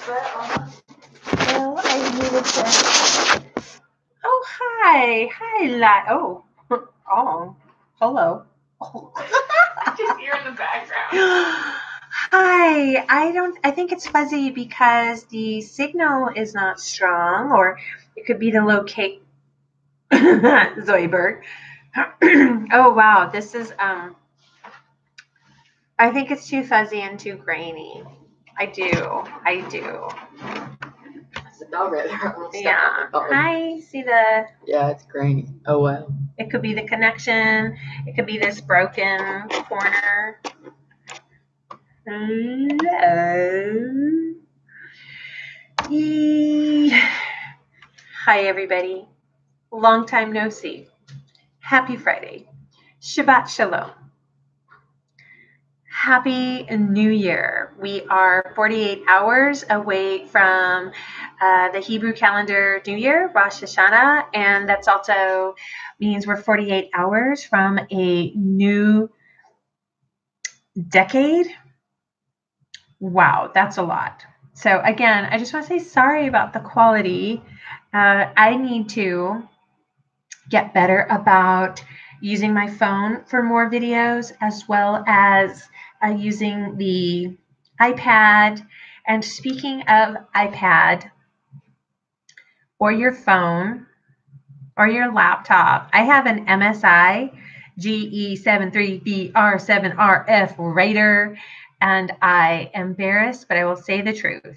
Well, I needed to. Oh, hi. Hi, oh. Oh. Hello. Oh. I just hear in the background. Hi. I think it's fuzzy because the signal is not strong, or it could be the locate. Zoidberg. Oh, wow. This is, I think it's too fuzzy and too grainy. I do. It's a dog right there. Yeah. Hi. See the. Yeah, it's grainy. Oh, wow. It could be the connection. It could be this broken corner. Hello. Hi, everybody. Long time no see. Happy Friday. Shabbat Shalom. Happy New Year. We are 48 hours away from the Hebrew calendar New Year, Rosh Hashanah, and that's also means we're 48 hours from a new decade. Wow, that's a lot. So again, I just want to say sorry about the quality. I need to get better about using my phone for more videos, as well as using the iPad. And speaking of iPad or your phone or your laptop, I have an MSI GE73BR7RF Raider, and I am embarrassed, but I will say the truth.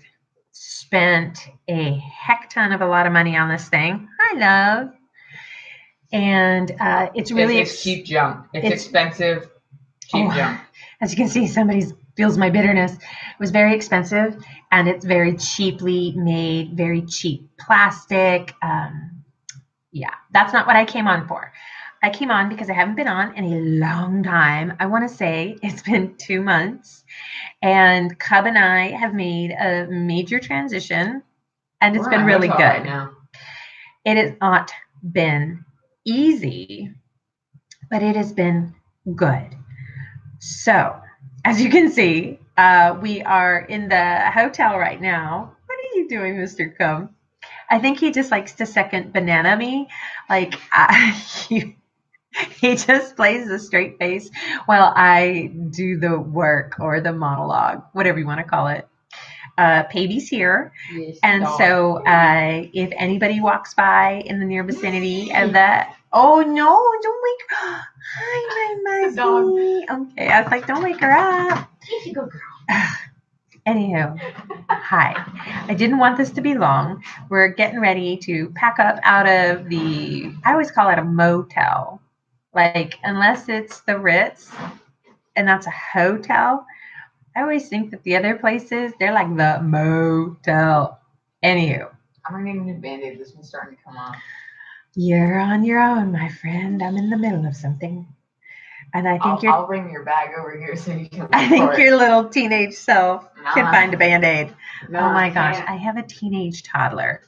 Spent a heck ton of a lot of money on this thing. Hi, love. And it's really it's cheap junk. It's expensive, cheap junk. As you can see, somebody feels my bitterness. It was very expensive, and it's very cheaply made, very cheap plastic. Yeah, that's not what I came on for. I came on because I haven't been on in a long time. I want to say it's been 2 months, and Cub and I have made a major transition, and it's been really good. Right now. It has not been easy, but it has been good. So, as you can see, we are in the hotel right now. What are you doing, Mr. Cub? I think he just likes to second banana me. Like, he just plays a straight face while I do the work or the monologue, whatever you want to call it. Pavey's here. Yes, and dog. So if anybody walks by in the near vicinity of that, oh no, don't wake her. Hi, my Muzzy. Okay, I was like, don't wake her up. Here you go, girl. Anywho, hi. I didn't want this to be long. We're getting ready to pack up out of the, I always call it a motel. Like, unless it's the Ritz, and that's a hotel, I always think that the other places, they're like the motel. Anywho. I'm going to need a new Band-Aid. This one's starting to come off. You're on your own, my friend. I'm in the middle of something. And I think I'll bring your bag over here so you can. I think your little teenage self can find a Band-Aid. Oh my gosh, I have a teenage toddler.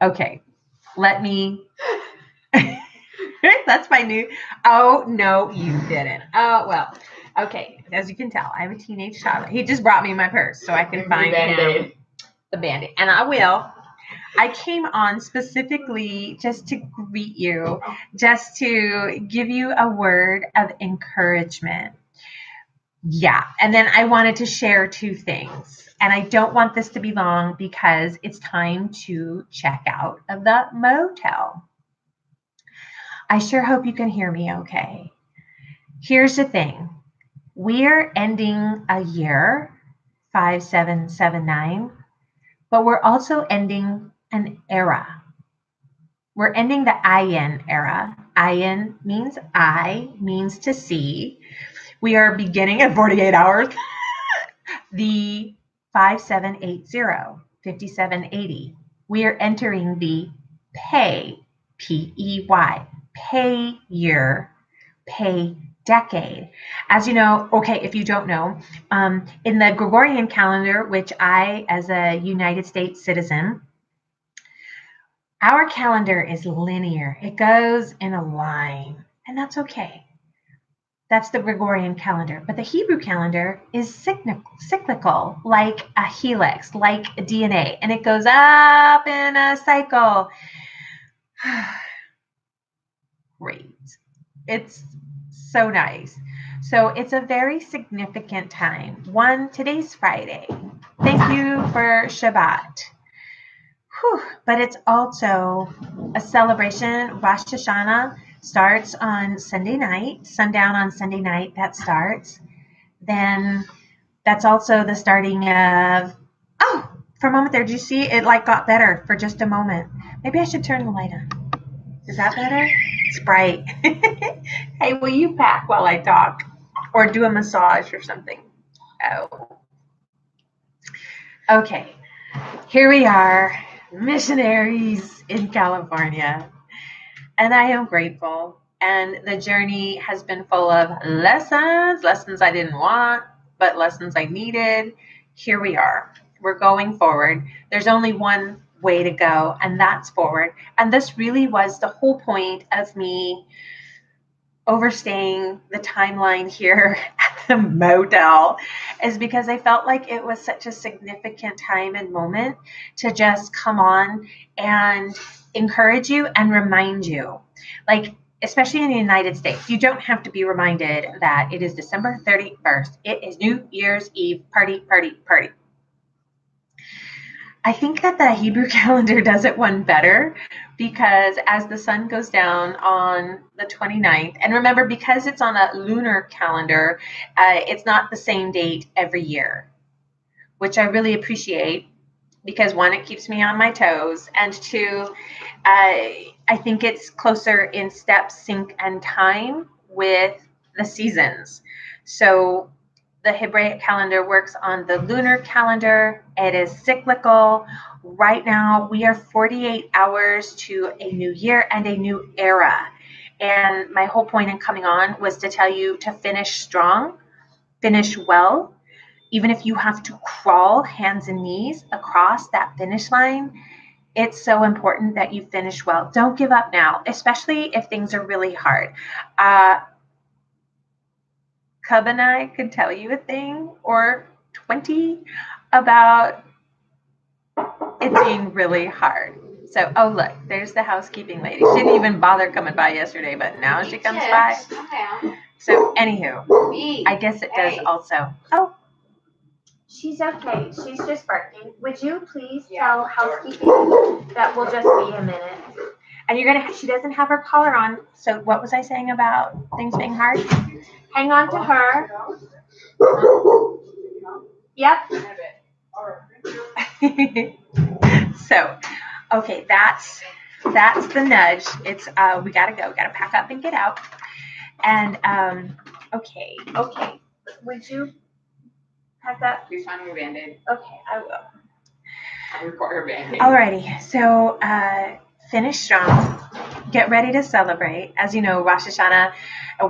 Okay, let me. That's my new. Oh no, you didn't. Oh well. Okay, as you can tell, I have a teenage toddler. He just brought me my purse so I can find him the Band-Aid, and I will. I came on specifically just to greet you, just to give you a word of encouragement. Yeah, and then I wanted to share 2 things. And I don't want this to be long because it's time to check out of the motel. I sure hope you can hear me okay. Here's the thing. We're ending a year, 5779, but we're also ending an era. We're ending the Ayin era. Ayin means I, means to see. We are beginning at 48 hours. The 5780, 5780. We are entering the pay, P-E-Y, pay year, pay decade. As you know, okay, if you don't know, in the Gregorian calendar, which I, as a United States citizen, our calendar is linear. It goes in a line, and that's okay. That's the Gregorian calendar. But the Hebrew calendar is cyclical, like a helix, like a DNA, and it goes up in a cycle. Great. It's so nice. So it's a very significant time. Today's Friday. Thank you for Shabbat. Whew. But it's also a celebration. Rosh Hashanah starts on Sunday night, sundown on Sunday night, that starts. Then that's also the starting of, for a moment there, did you see it like got better for just a moment? Maybe I should turn the light on. Is that better? It's bright. Hey, will you pack while I talk? Or do a massage or something? Oh. Okay, here we are, missionaries in California. And I am grateful. And the journey has been full of lessons I didn't want, but lessons I needed. Here we are. We're going forward. There's only one way to go, and that's forward. And this really was the whole point of me overstaying the timeline here at the motel, is because I felt like it was such a significant time and moment to just come on and encourage you and remind you. Like, especially in the United States, you don't have to be reminded that it is December 31st. It is New Year's Eve. Party, party, party. I think that the Hebrew calendar does it one better, because as the sun goes down on the 29th, and remember, because it's on a lunar calendar, it's not the same date every year, which I really appreciate, because one, it keeps me on my toes, and two, I think it's closer in step, sync, and time with the seasons. So the Hebraic calendar works on the lunar calendar. It is cyclical. Right now, we are 48 hours to a new year and a new era. And my whole point in coming on was to tell you to finish strong, finish well. Even if you have to crawl hands and knees across that finish line, it's so important that you finish well. Don't give up now, especially if things are really hard. Cub and I could tell you a thing or 20 about it being really hard. So, oh, look, there's the housekeeping lady. She didn't even bother coming by yesterday, but now she comes by. So, anywho, I guess it does also. Oh, she's okay. She's just barking. Would you please tell housekeeping that we'll just be a minute? And she doesn't have her collar on. So what was I saying about things being hard? Hang on to her. Yep. So, okay, that's the nudge. It's we gotta go, gotta pack up and get out. And okay. Would you pack up? Please find your Band-Aid. Okay, I will. I'll record her Band-Aid. Alrighty, so finish strong. Get ready to celebrate. As you know, Rosh Hashanah,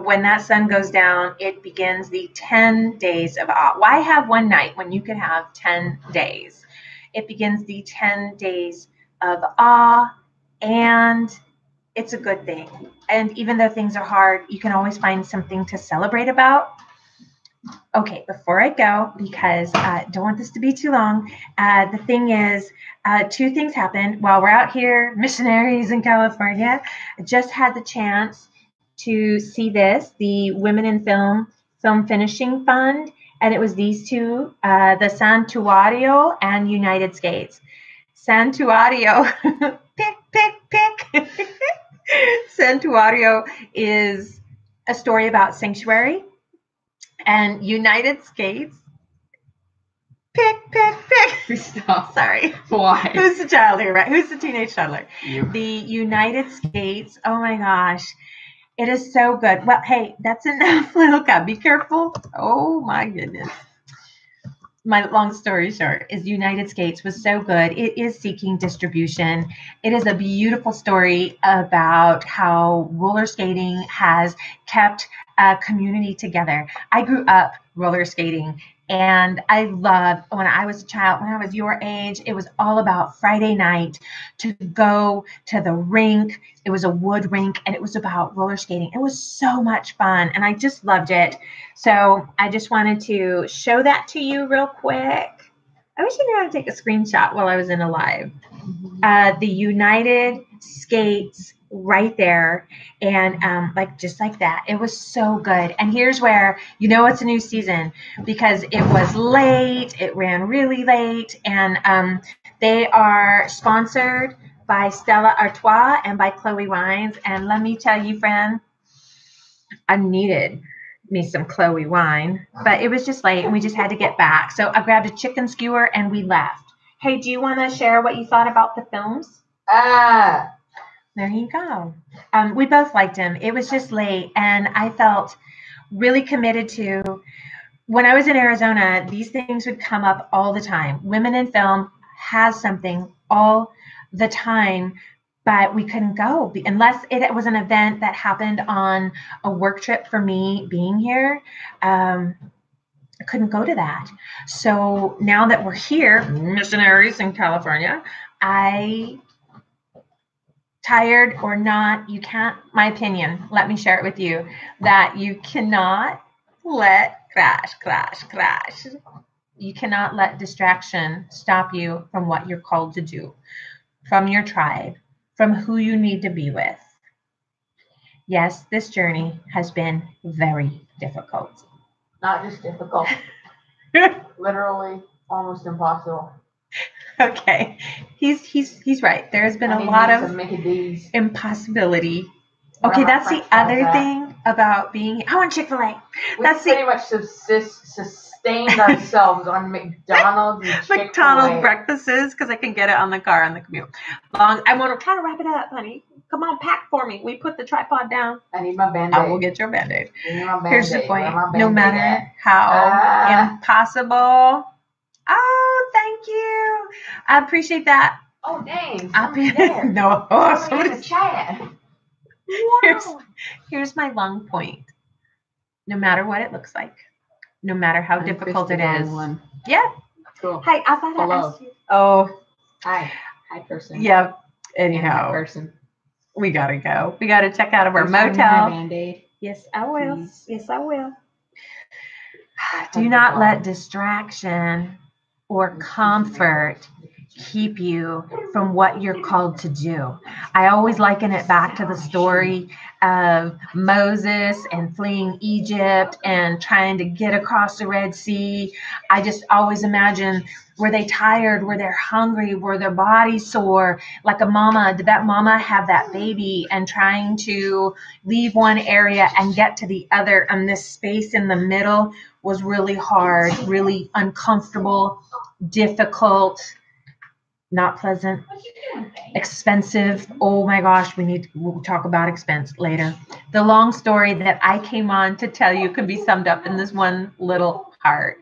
when that sun goes down, it begins the 10 days of awe. Why have one night when you could have 10 days? It begins the 10 days of awe, and it's a good thing. And even though things are hard, you can always find something to celebrate about. Okay, before I go, because I don't want this to be too long, the thing is, two things happened while we're out here, missionaries in California. I just had the chance to see this, the Women in Film Finishing Fund, and it was these two, the Santuario and United Skates. Santuario, pick. Santuario is a story about sanctuary. And United Skates, pick. Stop. Sorry. Why? Who's the child here, right? Who's the teenage toddler? You. The United Skates. Oh my gosh. It is so good. Well, hey, that's enough, little cub. Be careful. Oh my goodness. My long story short is United Skates was so good. It is seeking distribution. It is a beautiful story about how roller skating has kept a community together. I grew up roller skating, And I loved when I was a child, when I was your age, it was all about Friday night to go to the rink. It was a wood rink and it was about roller skating. It was so much fun and I just loved it. So I just wanted to show that to you real quick. I wish I knew how to take a screenshot while I was in a live. The United Skates right there, and like just like that. It was so good. And here's where you know it's a new season because it was late. It ran really late, and they are sponsored by Stella Artois and by Chloe Wines. And let me tell you, friend, I needed me some Chloe wine, but it was just late and we just had to get back. So I grabbed a chicken skewer and we left. Hey, do you want to share what you thought about the films? There you go. We both liked them. It was just late and I felt really committed to, when I was in Arizona, these things would come up all the time. Women in Film has something all the time, but we couldn't go unless it was an event that happened on a work trip for me being here. I couldn't go to that. So now that we're here, missionaries in California, tired or not, you can't, my opinion, let me share it with you, that you cannot let crash. You cannot let distraction stop you from what you're called to do, from your tribe, from who you need to be with. Yes, this journey has been very difficult. Not just difficult. Literally almost impossible. Okay. He's right. There's been a lot of impossibility. Okay, that's the other thing about being. I want Chick-fil-A. That's pretty much sustained ourselves on McDonald's and Chick-fil-A. McDonald's breakfasts because I can get it on the car on the commute. I want to try to wrap it up, honey. Come on, pack for me. We put the tripod down. I need my Band-Aid. I will get your Band-Aid. Here's the point. No matter how impossible. Oh, thank you. I appreciate that. Oh, dang. No. Oh, somebody's in the chat. Wow. Here's my long point. No matter what it looks like, no matter how difficult it is. Yeah. Cool. Hi, I thought I asked you. Oh. Hi, person. Yeah. Anyhow. Hi, person. We gotta go. We gotta check out of our motel. Band-Aid. Yes, I will. Please. Yes, I will. Do not let distraction or comfort keep you from what you're called to do. I always liken it back to the story of Moses and fleeing Egypt and trying to get across the Red Sea. I just always imagine, were they tired? Were they hungry? Were their bodies sore? Like a mama, did that mama have that baby and trying to leave one area and get to the other? And this space in the middle was really hard, really uncomfortable, difficult, not pleasant, expensive. Oh my gosh, we'll talk about expense later. The long story that I came on to tell you can be summed up in this one little heart.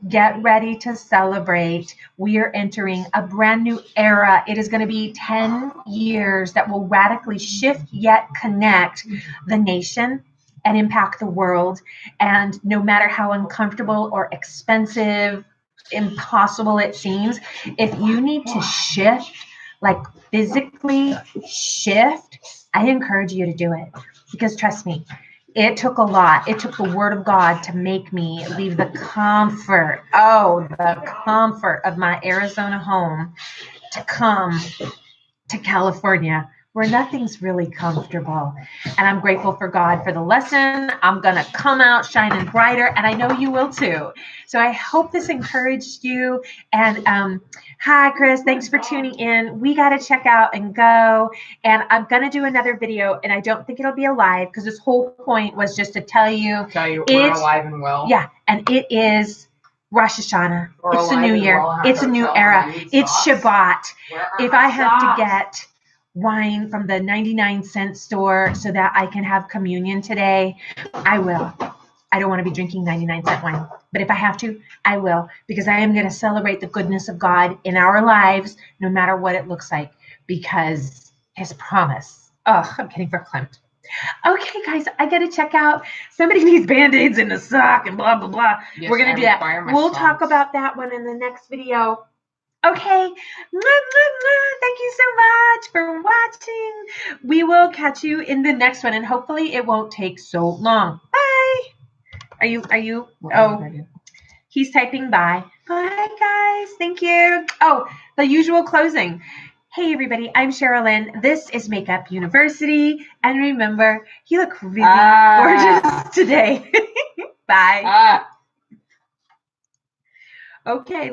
Get ready to celebrate. We are entering a brand new era. It is going to be 10 years that will radically shift yet connect the nation and impact the world. And no matter how uncomfortable or expensive, impossible it seems, if you need to shift, like physically shift, I encourage you to do it. Because trust me, it took a lot. It took the word of God to make me leave the comfort of my Arizona home to come to California, where nothing's really comfortable. And I'm grateful for God for the lesson. I'm going to come out shining brighter, and I know you will too. So I hope this encouraged you. And hi, Chris. Thanks for tuning in. We got to check out and go. And I'm going to do another video, and I don't think it'll be a live because this whole point was just to tell you we're alive and well. Yeah, and it is Rosh Hashanah. It's a new year. It's a new era. It's Shabbat. If I have to get wine from the 99-cent store so that I can have communion today, I will. I don't want to be drinking 99-cent wine, but if I have to, I will, because I am going to celebrate the goodness of God in our lives, no matter what it looks like, because his promise. Oh, I'm getting verklempt. Okay, guys, I got to check out. Somebody needs Band-Aids in the sock and blah, blah, blah. Yes, we're going to do that. We'll talk about that one in the next video. Okay. Thank you so much for watching. We will catch you in the next one, and hopefully it won't take so long. Bye. Are you? Oh, he's typing bye. Bye, guys. Thank you. Oh, the usual closing. Hey, everybody. I'm Sherilyn. This is Makeup University. And remember, you look really gorgeous today. Bye. Okay.